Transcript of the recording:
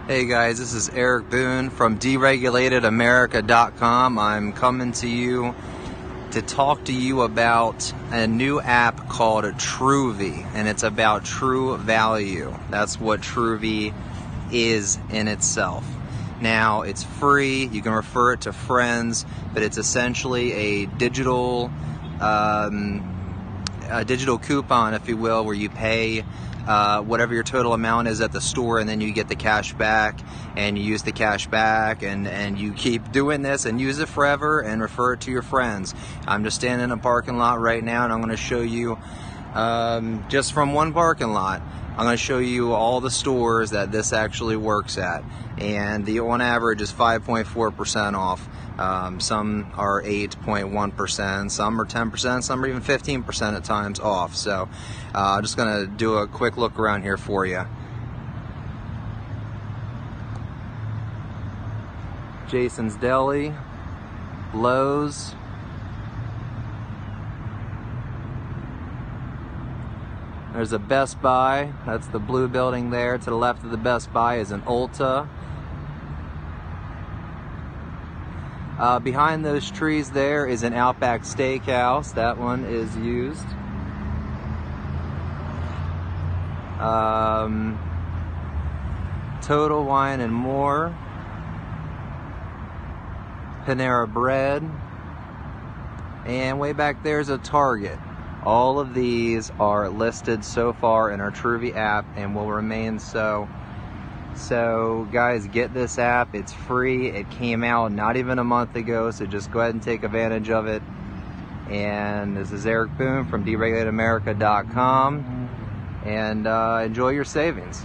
Hey guys, this is Eric Boone from deregulatedamerica.com. I'm coming to you to talk to you about a new app called Truvvi, and it's about true value. That's what Truvvi is in itself. Now, it's free, you can refer it to friends, but it's essentially a digital coupon, if you will, where you pay whatever your total amount is at the store, and then you get the cash back, and you use the cash back, and you keep doing this and use it forever and refer it to your friends. I'm just standing in a parking lot right now, and I'm going to show you just from one parking lot. I'm going to show you all the stores that this actually works at, and the on average is 5.4% off. Some are 8.1%, some are 10%, some are even 15% at times off. So I'm just going to do a quick look around here for you. Jason's Deli, Lowe's, there's a Best Buy, that's the blue building there. To the left of the Best Buy is an Ulta. Behind those trees there is an Outback Steakhouse. That one is used. Total Wine and More. Panera Bread. And way back there's a Target. All of these are listed so far in our Truvvi app and will remain so. So guys, get this app. It's free. It came out not even a month ago, so just go ahead and take advantage of it. And this is Eric Boone from deregulatedamerica.com, and enjoy your savings.